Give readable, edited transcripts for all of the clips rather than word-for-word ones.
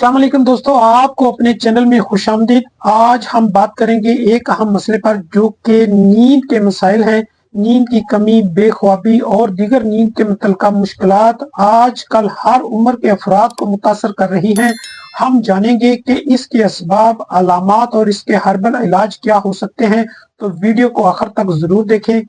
अस्सलाम वालेकुम दोस्तों, आपको अपने चैनल में खुशामदीद। आज हम बात करेंगे एक अहम मसले पर जो कि नींद के मसाइल हैं। नींद की कमी, बेख्वाबी और दीगर नींद के मुतल्लिका मुश्किलात आजकल हर उम्र के अफराद को मुतासर कर रही हैं। हम जानेंगे कि इसके असबाब, अलामात और इसके हर्बल इलाज क्या हो सकते हैं। तो वीडियो को आखिर तक जरूर देखें।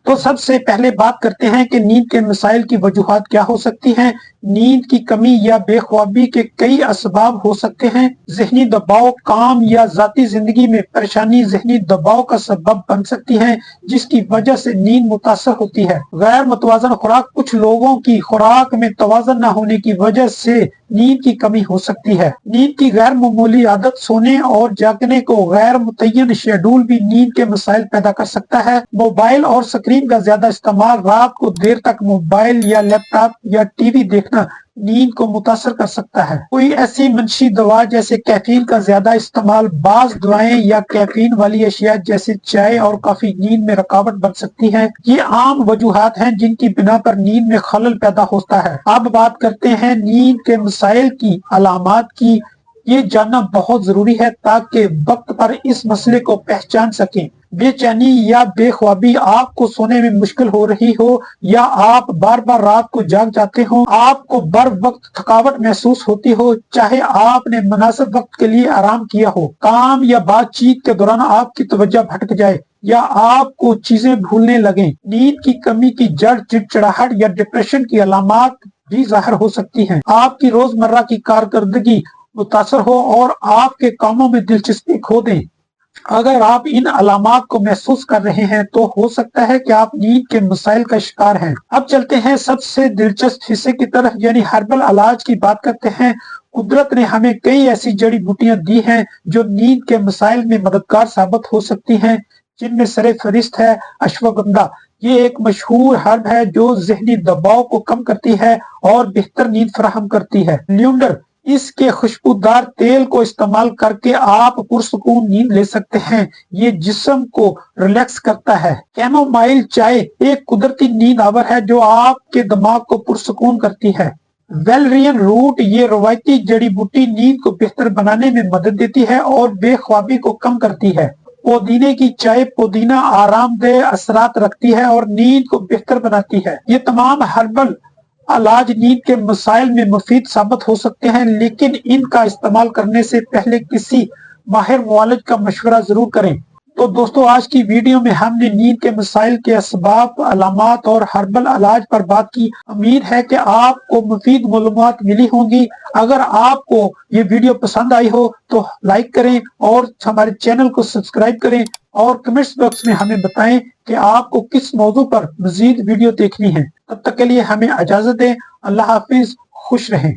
तो सबसे पहले बात करते हैं कि नींद के मसाइल की वजूहात क्या हो सकती हैं। नींद की कमी या बेख्वाबी के कई असबाब हो सकते हैं। ज़हनी दबाव, काम या जाती जिंदगी में परेशानी ज़हनी दबाव का सबब बन सकती है, जिसकी वजह से नींद मुतासर होती है। गैर मुतवाजन खुराक, कुछ लोगों की खुराक में तवाज़न न होने की वजह से नींद की कमी हो सकती है। नींद की गैर मामूली आदत, सोने और जागने को गैर मुतय्यन शेड्यूल भी नींद के मसाइल पैदा कर सकता है। मोबाइल और स्क्रीन का ज्यादा इस्तेमाल, रात को देर तक मोबाइल या लैपटॉप या टीवी देखना नींद को मुतासर कर सकता है। कोई ऐसी मनशी दवा जैसे कैफीन का ज्यादा इस्तेमाल, बाज दवाएं या कैफीन वाली अशिया जैसे चाय और कॉफी नींद में रुकावट बन सकती है। ये आम वजूहात हैं जिनकी बिना पर नींद में खलल पैदा होता है। अब बात करते हैं नींद के मसाइल की अलामात की। ये जानना बहुत जरूरी है ताकि वक्त पर इस मसले को पहचान सकें। बेचैनी या बेख्वाबी, आपको सोने में मुश्किल हो रही हो या आप बार बार रात को जाग जाते हो, आपको बर वक्त थकावट महसूस होती हो, चाहे आपने मुनासिब वक्त के लिए आराम किया हो, काम या बातचीत के दौरान आपकी तवज्जो भटक जाए या आपको चीजें भूलने लगे। नींद की कमी की जड़ चिड़चिड़ाहट या डिप्रेशन की अलामात भी जाहिर हो सकती हैं। आपकी रोजमर्रा की कारकर्दगी मुतासर हो और आपके कामों में दिलचस्पी खो दें। अगर आप इन अलामात को महसूस कर रहे हैं तो हो सकता है कि आप नींद के मसाइल का शिकार हैं। अब चलते हैं सबसे दिलचस्प हिस्से की तरफ, यानी हर्बल इलाज की बात करते हैं। कुदरत ने हमें कई ऐसी जड़ी बूटियां दी हैं जो नींद के मसाइल में मददगार साबित हो सकती हैं, जिनमें सरे फरिस्त है अश्वगंधा। ये एक मशहूर हर्ब है जो जहनी दबाव को कम करती है और बेहतर नींद फराहम करती है। ल्यूंडर, इसके खुशबूदार तेल को इस्तेमाल करके आप पुरसुकून नींद ले सकते हैं। ये जिस्म को रिलैक्स करता है। कैमोमाइल चाय एक कुदरती नींद आवर है जो आपके दिमाग को पुरसुकून करती है। वेलरियन रूट, ये रवायती जड़ी बूटी नींद को बेहतर बनाने में मदद देती है और बेख्वाबी को कम करती है। पुदीने की चाय, पुदीना आरामदेह असरात रखती है और नींद को बेहतर बनाती है। ये तमाम हर्बल इलाज नींद के मसाइल में मुफीद साबित हो सकते हैं, लेकिन इनका इस्तेमाल करने से पहले किसी माहिर मुआलिज का मशवरा जरूर करें। तो दोस्तों, आज की वीडियो में हमने नींद के मसाइल के असबाब, अलामात और हर्बल इलाज पर बात की। उम्मीद है कि आपको मुफीद मालूमात मिली होंगी। अगर आपको ये वीडियो पसंद आई हो तो लाइक करें और हमारे चैनल को सब्सक्राइब करें और कमेंट्स बॉक्स में हमें बताएं कि आपको किस मौजू पर मजीद वीडियो देखनी है। तब तक के लिए हमें इजाजत दें। अल्लाह हाफिज, खुश रहें।